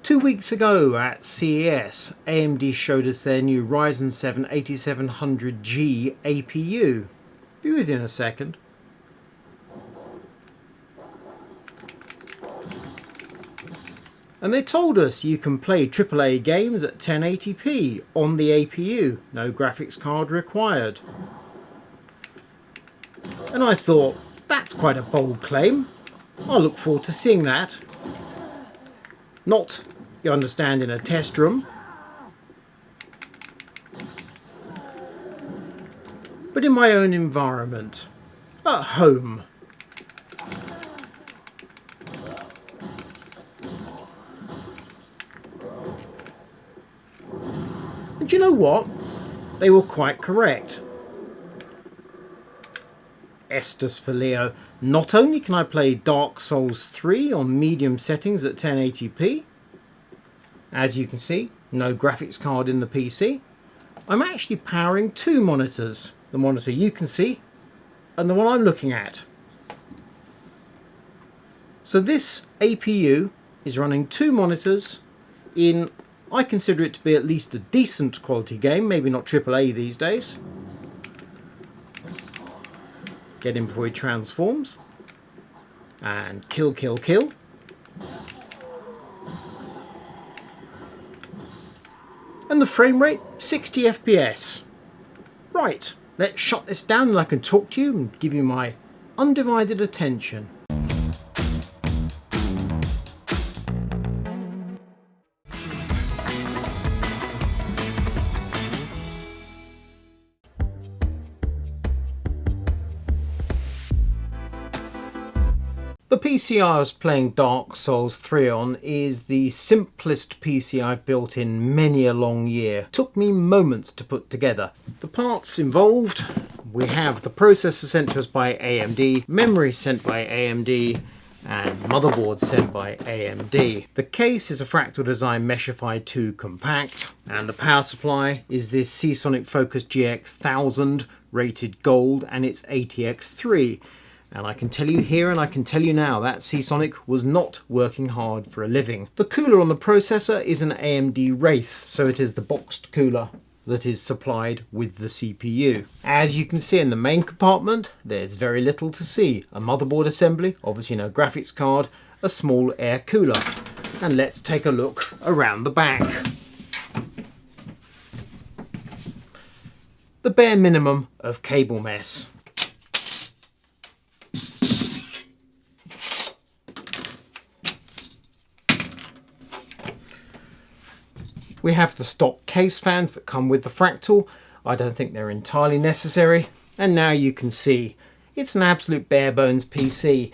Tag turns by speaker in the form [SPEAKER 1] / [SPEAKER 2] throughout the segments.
[SPEAKER 1] 2 weeks ago at CES, AMD showed us their new Ryzen 7 8700G APU. Be with you in a second. And they told us you can play AAA games at 1080p on the APU, no graphics card required. And I thought, that's quite a bold claim. I'll look forward to seeing that. Not, you understand, in a test room, but in my own environment, at home. And you know what? They were quite correct. Estes for Leo. Not only can I play Dark Souls 3 on medium settings at 1080p, as you can see, no graphics card in the PC, I'm actually powering two monitors. The monitor you can see and the one I'm looking at. So this APU is running two monitors in, I consider it to be at least a decent quality game, maybe not AAA these days. Get him before he transforms. And kill, kill, kill. And the frame rate, 60 FPS. Right, let's shut this down and I can talk to you and give you my undivided attention. The PC I was playing Dark Souls 3 on is the simplest PC I've built in many a long year. Took me moments to put together. The parts involved, we have the processor sent to us by AMD, memory sent by AMD, and motherboard sent by AMD. The case is a Fractal Design Meshify 2 Compact, and the power supply is this Seasonic Focus GX 1000 rated gold, and it's ATX3. And I can tell you here and I can tell you now that Seasonic was not working hard for a living. The cooler on the processor is an AMD Wraith, so it is the boxed cooler that is supplied with the CPU. As you can see in the main compartment, there's very little to see. A motherboard assembly, obviously no graphics card, a small air cooler. And let's take a look around the back. The bare minimum of cable mess. We have the stock case fans that come with the Fractal. I don't think they're entirely necessary. And now you can see it's an absolute bare bones PC.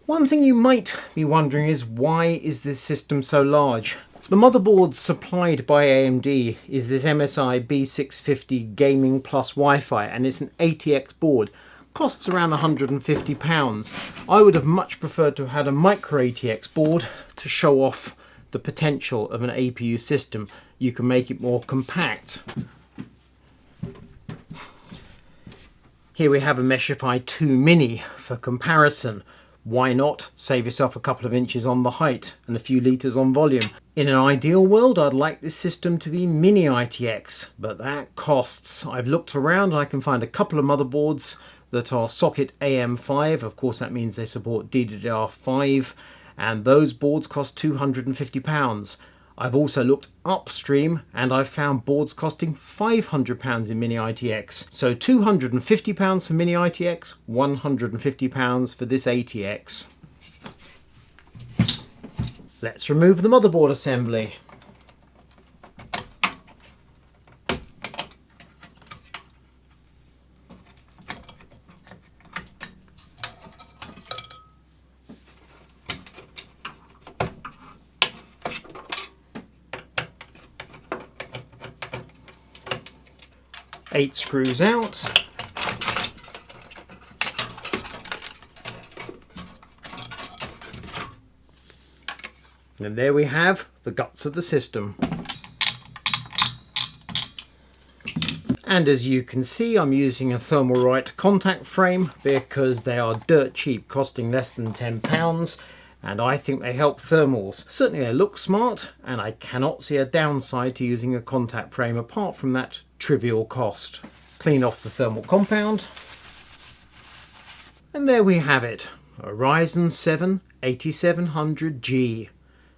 [SPEAKER 1] One thing you might be wondering is, why is this system so large? The motherboard supplied by AMD is this MSI B650 Gaming Plus Wi-Fi, and it's an ATX board. Costs around £150. I would have much preferred to have had a micro ATX board to show off the potential of an APU system. You can make it more compact. Here we have a Meshify 2 Mini for comparison. Why not save yourself a couple of inches on the height and a few litres on volume? In an ideal world, I'd like this system to be mini ITX, but that costs. I've looked around and I can find a couple of motherboards that are socket AM5. Of course, that means they support DDR5. And those boards cost £250. I've also looked upstream and I've found boards costing £500 in Mini ITX. So £250 for Mini ITX, £150 for this ATX. Let's remove the motherboard assembly. Eight screws out. And there we have the guts of the system. And as you can see, I'm using a Thermalright contact frame because they are dirt cheap, costing less than £10. and I think they help thermals. Certainly they look smart, and I cannot see a downside to using a contact frame apart from that trivial cost. Clean off the thermal compound, and there we have it, a Ryzen 7 8700G.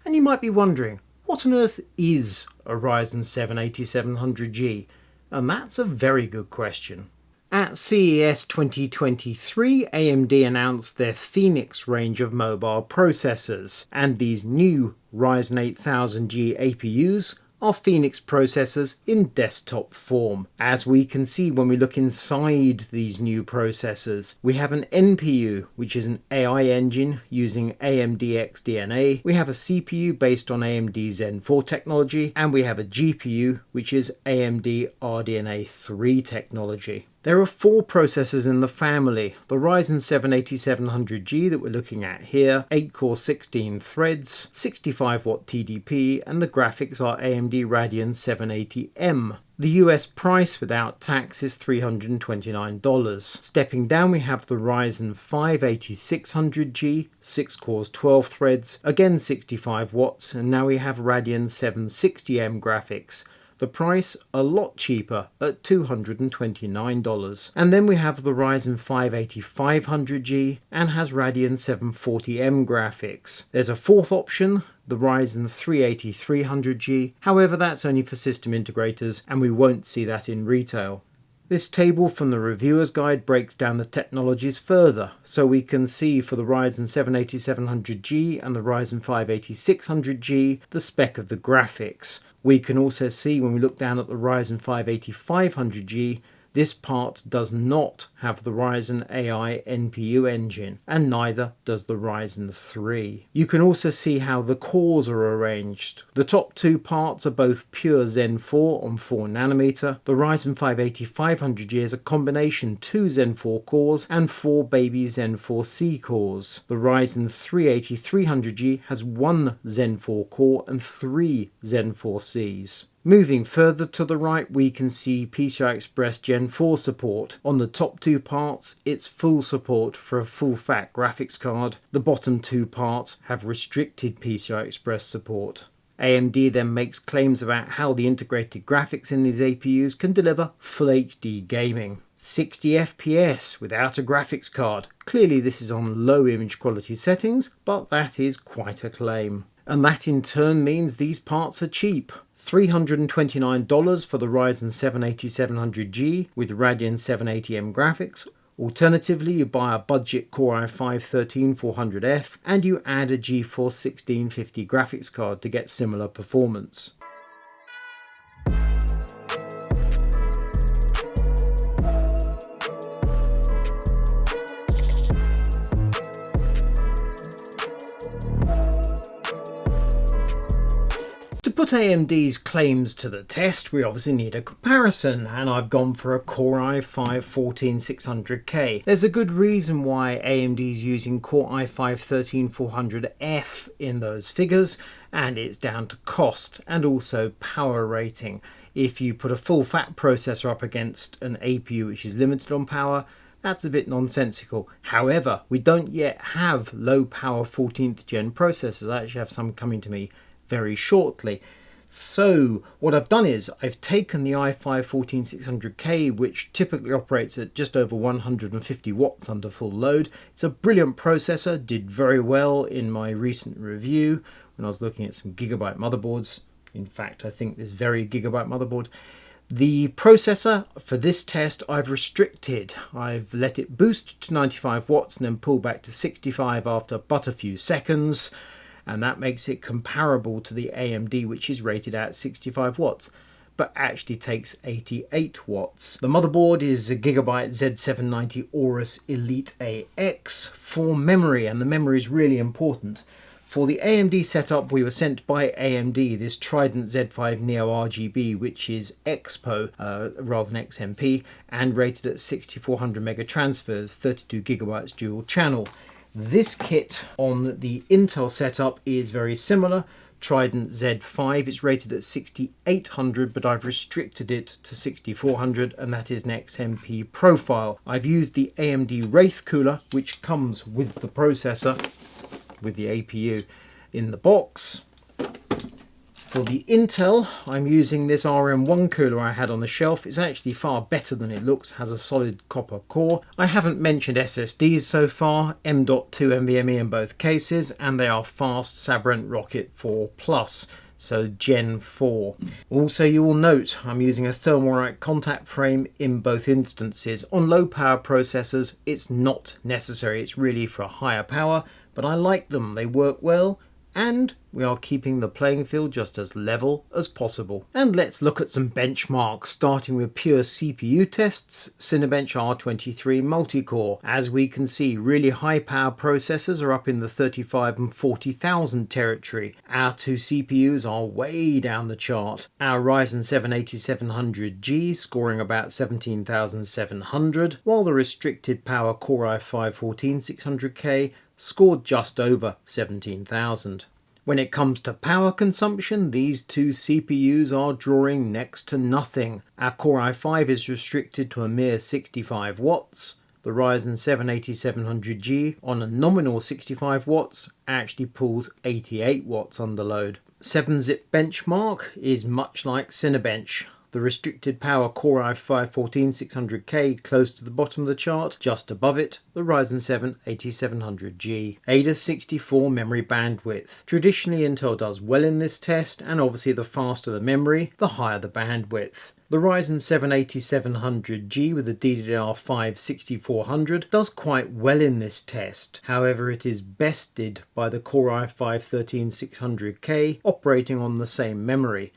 [SPEAKER 1] And you might be wondering, what on earth is a Ryzen 7 8700G? And that's a very good question. At CES 2023, AMD announced their Phoenix range of mobile processors, and these new Ryzen 8000G APUs are Phoenix processors in desktop form. As we can see when we look inside these new processors, we have an NPU, which is an AI engine using AMD XDNA, we have a CPU based on AMD Zen 4 technology, and we have a GPU, which is AMD RDNA 3 technology. There are 4 processors in the family. The Ryzen 7 8700G that we're looking at here, 8-core 16 threads, 65W TDP, and the graphics are AMD Radeon 780M. The US price without tax is $329. Stepping down, we have the Ryzen 5 8600G, 6 cores 12 threads, again 65 watts, and now we have Radeon 760M graphics. The price a lot cheaper at $229. And then we have the Ryzen 5 8500G and has Radeon 740M graphics. There's a 4th option, the Ryzen 3 8300G. However, that's only for system integrators and we won't see that in retail. This table from the reviewer's guide breaks down the technologies further, so we can see for the Ryzen 7 8700G and the Ryzen 5 8600G the spec of the graphics. We can also see when we look down at the Ryzen 5 8500G, this part does not have the Ryzen AI NPU engine, and neither does the Ryzen 3. You can also see how the cores are arranged. The top 2 parts are both pure Zen 4 on 4nm. The Ryzen 5 8500G is a combination 2 Zen 4 cores and 4 baby Zen 4C cores. The Ryzen 3 8300G has 1 Zen 4 core and 3 Zen 4Cs. Moving further to the right, we can see PCI Express Gen 4 support. On the top 2 parts, it's full support for a full-fat graphics card. The bottom 2 parts have restricted PCI Express support. AMD then makes claims about how the integrated graphics in these APUs can deliver full HD gaming. 60 FPS without a graphics card. Clearly this is on low image quality settings, but that is quite a claim. And that in turn means these parts are cheap. $329 for the Ryzen 7 8700G with Radeon 780M graphics. Alternatively, you buy a budget Core i5-13400F and you add a GeForce 1650 graphics card to get similar performance. To put AMD's claims to the test, we obviously need a comparison, and I've gone for a Core i5-14600K. There's a good reason why AMD's using Core i5-13400F in those figures, and it's down to cost and also power rating. If you put a full fat processor up against an APU which is limited on power, that's a bit nonsensical. However, we don't yet have low power 14th gen processors. I actually have some coming to me very shortly. So what I've done is I've taken the i5-14600K, which typically operates at just over 150 watts under full load. It's a brilliant processor, did very well in my recent review when I was looking at some Gigabyte motherboards. In fact, I think this very Gigabyte motherboard. The processor for this test I've restricted. I've let it boost to 95 watts and then pull back to 65 after but a few seconds. And that makes it comparable to the AMD, which is rated at 65 watts, but actually takes 88 watts. The motherboard is a Gigabyte Z790 Aorus Elite AX for memory, and the memory is really important. For the AMD setup, we were sent by AMD this Trident Z5 Neo RGB, which is Expo rather than XMP, and rated at 6400 mega transfers, 32 gigabytes dual channel. This kit on the Intel setup is very similar. Trident Z5, it's rated at 6800, but I've restricted it to 6400, and that is an XMP profile. I've used the AMD Wraith cooler, which comes with the processor, with the APU in the box. For the Intel, I'm using this RM1 cooler I had on the shelf. It's actually far better than it looks, has a solid copper core. I haven't mentioned SSDs so far, M.2 NVMe in both cases, and they are fast Sabrent Rocket 4 Plus, so Gen 4. Also, you will note I'm using a Thermalright contact frame in both instances. On low power processors, it's not necessary, it's really for higher power, but I like them, they work well, and we are keeping the playing field just as level as possible. And let's look at some benchmarks, starting with pure CPU tests. Cinebench R23 multi-core. As we can see, really high power processors are up in the 35 and 40,000 territory. Our two CPUs are way down the chart. Our Ryzen 7 8700G scoring about 17,700, while the restricted power Core i5 14600K scored just over 17,000. When it comes to power consumption, these two CPUs are drawing next to nothing. Our Core i5 is restricted to a mere 65 watts. The Ryzen 7 8700G on a nominal 65 watts actually pulls 88 watts under load. 7-zip benchmark is much like Cinebench. The restricted power Core i5 14600K close to the bottom of the chart, just above it, the Ryzen 7 8700G. AIDA64 memory bandwidth. Traditionally Intel does well in this test, and obviously the faster the memory, the higher the bandwidth. The Ryzen 7 8700G with the DDR5 6400 does quite well in this test. However, it is bested by the Core i5 13600K operating on the same memory.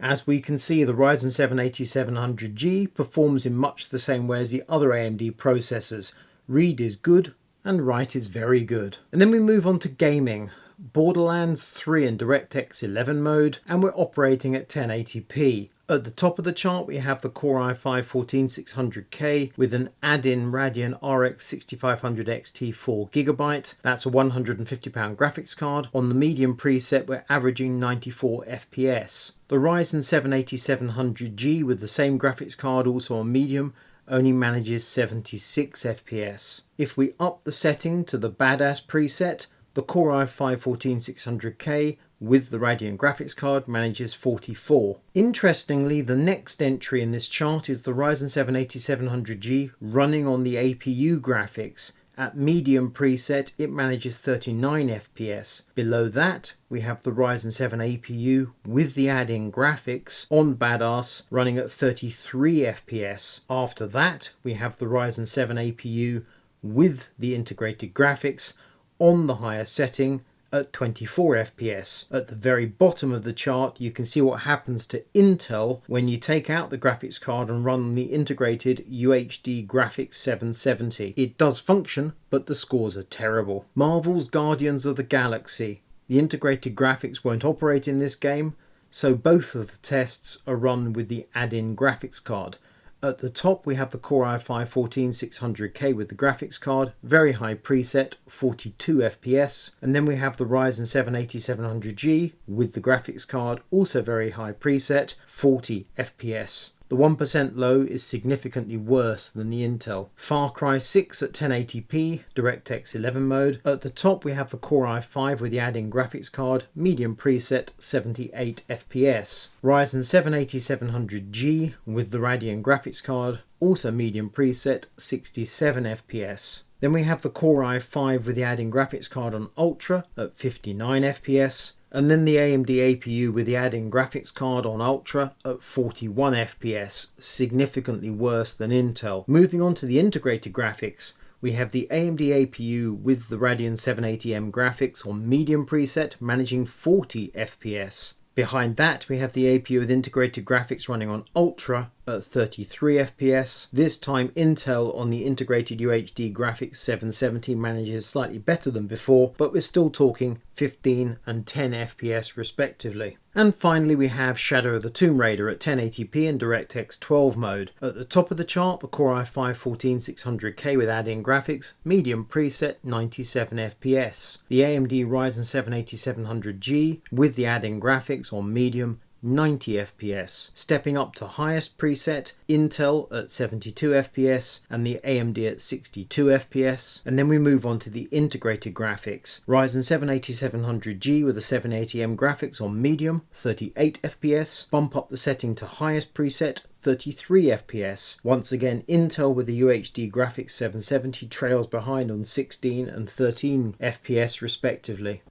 [SPEAKER 1] As we can see, the Ryzen 7 8700G performs in much the same way as the other AMD processors. Read is good and write is very good. And then we move on to gaming. Borderlands 3 in DirectX 11 mode, and we're operating at 1080p. At the top of the chart we have the Core i5 14600K with an add-in Radeon RX 6500 XT 4GB. That's a £150 graphics card. On the medium preset we're averaging 94 FPS. The Ryzen 7 8700G with the same graphics card, also on medium, only manages 76 FPS. If we up the setting to the badass preset, the Core i5 14600K with the Radeon graphics card manages 44. Interestingly, the next entry in this chart is the Ryzen 7 8700G running on the APU graphics. At medium preset it manages 39 FPS. Below that we have the Ryzen 7 APU with the add-in graphics on badass running at 33 FPS. After that we have the Ryzen 7 APU with the integrated graphics on the higher setting at 24 FPS. At the very bottom of the chart you can see what happens to Intel when you take out the graphics card and run the integrated UHD Graphics 770. It does function, but the scores are terrible. Marvel's Guardians of the Galaxy. The integrated graphics won't operate in this game, so both of the tests are run with the add-in graphics card. At the top we have the Core i5 14600K with the graphics card, very high preset, 42 FPS, and then we have the Ryzen 7 8700G with the graphics card, also very high preset, 40 FPS. The 1% low is significantly worse than the Intel. Far Cry 6 at 1080p, DirectX 11 mode. At the top we have the Core i5 with the add-in graphics card, medium preset, 78 FPS. Ryzen 7 8700G with the Radeon graphics card, also medium preset, 67 FPS. Then we have the Core i5 with the add-in graphics card on Ultra at 59 FPS. And then the AMD APU with the add-in graphics card on Ultra at 41 FPS, significantly worse than Intel. Moving on to the integrated graphics, we have the AMD APU with the Radeon 780M graphics on medium preset, managing 40 FPS. Behind that we have the APU with integrated graphics running on Ultra at 33 FPS. This time Intel on the integrated UHD Graphics 770 manages slightly better than before, but we're still talking 15 and 10 FPS respectively. And finally we have Shadow of the Tomb Raider at 1080p in DirectX 12 mode. At the top of the chart the Core i5 14600K with add-in graphics, medium preset, 97 FPS. The AMD Ryzen 7 8700G with the add-in graphics on medium, 90 FPS. Stepping up to highest preset, Intel at 72 FPS and the AMD at 62 FPS. And then we move on to the integrated graphics. Ryzen 7 8700G with a 780M graphics on medium, 38 FPS. Bump up the setting to highest preset, 33 FPS. Once again, Intel with the UHD graphics 770 trails behind on 16 and 13 FPS respectively.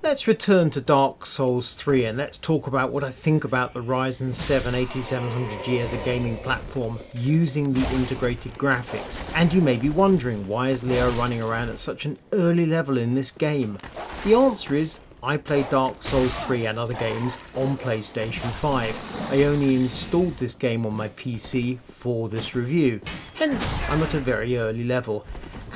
[SPEAKER 1] Let's return to Dark Souls 3 and let's talk about what I think about the Ryzen 7 8700G as a gaming platform using the integrated graphics. And you may be wondering, why is Leo running around at such an early level in this game? The answer is, I played Dark Souls 3 and other games on PlayStation 5. I only installed this game on my PC for this review, hence I'm at a very early level.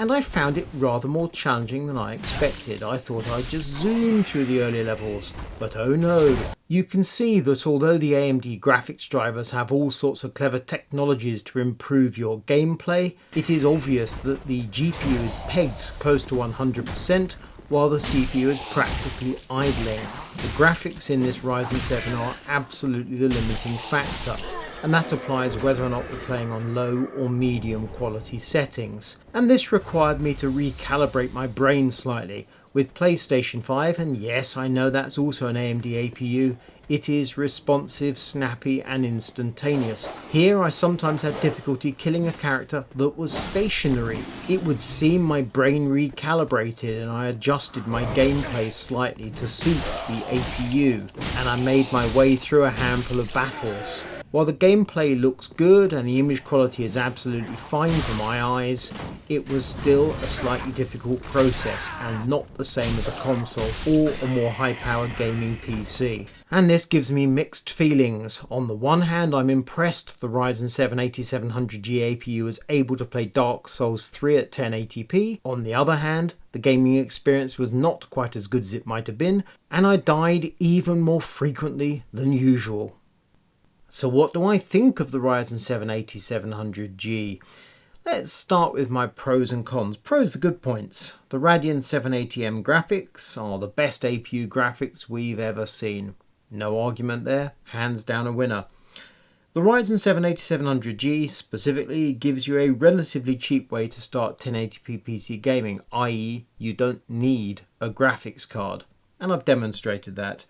[SPEAKER 1] And I found it rather more challenging than I expected. I thought I'd just zoom through the early levels, but oh no. You can see that although the AMD graphics drivers have all sorts of clever technologies to improve your gameplay, it is obvious that the GPU is pegged close to 100%, while the CPU is practically idling. The graphics in this Ryzen 7 are absolutely the limiting factor, and that applies whether or not we're playing on low or medium quality settings. And this required me to recalibrate my brain slightly. With PlayStation 5, and yes, I know that's also an AMD APU, it is responsive, snappy and instantaneous. Here I sometimes had difficulty killing a character that was stationary. It would seem my brain recalibrated and I adjusted my gameplay slightly to suit the APU, and I made my way through a handful of battles. While the gameplay looks good and the image quality is absolutely fine for my eyes, it was still a slightly difficult process and not the same as a console or a more high-powered gaming PC. And this gives me mixed feelings. On the one hand, I'm impressed the Ryzen 7 8700G APU was able to play Dark Souls 3 at 1080p. On the other hand, the gaming experience was not quite as good as it might have been, and I died even more frequently than usual. So what do I think of the Ryzen 7 8700G? Let's start with my pros and cons. Pros, the good points. The Radeon 780M graphics are the best APU graphics we've ever seen. No argument there, hands down a winner. The Ryzen 7 8700G specifically gives you a relatively cheap way to start 1080p PC gaming, i.e. you don't need a graphics card. And I've demonstrated that.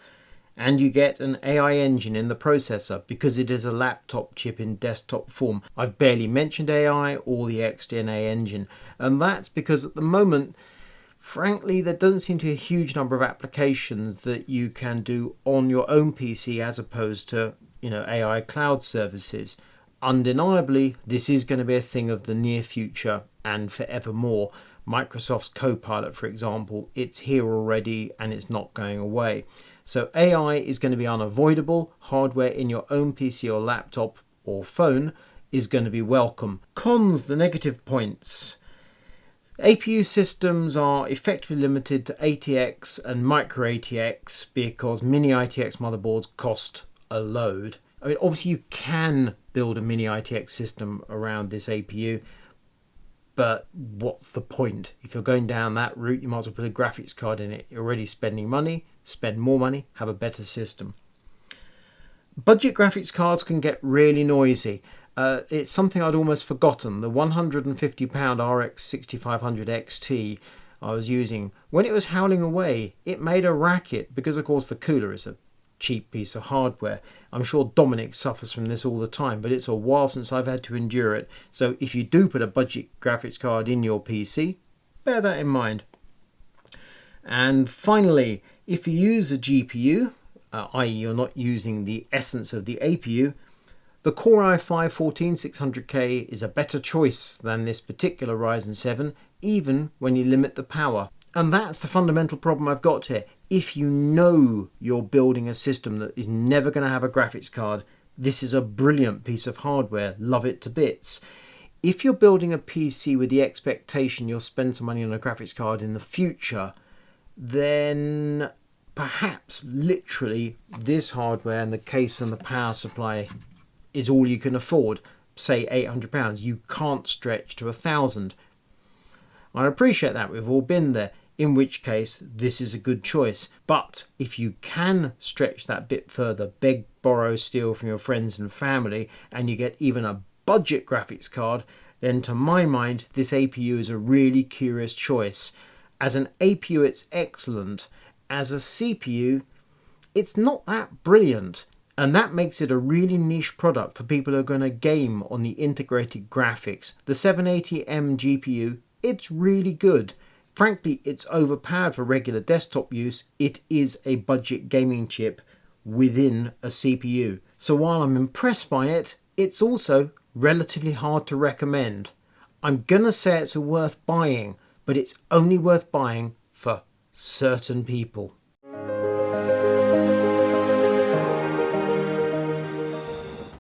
[SPEAKER 1] And you get an AI engine in the processor because it is a laptop chip in desktop form. I've barely mentioned AI or the XDNA engine, and that's because at the moment, frankly, there doesn't seem to be a huge number of applications that you can do on your own PC as opposed to, AI cloud services. Undeniably, this is going to be a thing of the near future and forevermore. Microsoft's Copilot, for example, it's here already and it's not going away. So AI is going to be unavoidable. Hardware in your own PC or laptop or phone is going to be welcome. Cons, the negative points. APU systems are effectively limited to ATX and micro ATX because mini ITX motherboards cost a load. I mean, obviously you can build a mini ITX system around this APU, but what's the point? If you're going down that route, you might as well put a graphics card in it. You're already spending money, spend more money, have a better system. Budget graphics cards can get really noisy. It's something I'd almost forgotten. The £150 RX 6500 XT I was using, when it was howling away, it made a racket because, of course, the cooler is a cheap piece of hardware. I'm sure Dominic suffers from this all the time, but it's a while since I've had to endure it. So if you do put a budget graphics card in your PC, bear that in mind. And finally, if you use a GPU, i.e. you're not using the essence of the APU, the Core i5-14600K is a better choice than this particular Ryzen 7, even when you limit the power. And that's the fundamental problem I've got here. If you know you're building a system that is never going to have a graphics card, this is a brilliant piece of hardware. Love it to bits. If you're building a PC with the expectation you'll spend some money on a graphics card in the future, then perhaps literally this hardware and the case and the power supply is all you can afford, say £800, you can't stretch to £1,000. I appreciate that, we've all been there, in which case this is a good choice. But if you can stretch that bit further, beg, borrow, steal from your friends and family, and you get even a budget graphics card, then to my mind this APU is a really curious choice. As an APU it's excellent. As a CPU it's not that brilliant, and that makes it a really niche product for people who are going to game on the integrated graphics. The 780M GPU, it's really good. Frankly, it's overpowered for regular desktop use. It is a budget gaming chip within a CPU. So while I'm impressed by it, it's also relatively hard to recommend. I'm gonna say it's worth buying, but it's only worth buying for certain people.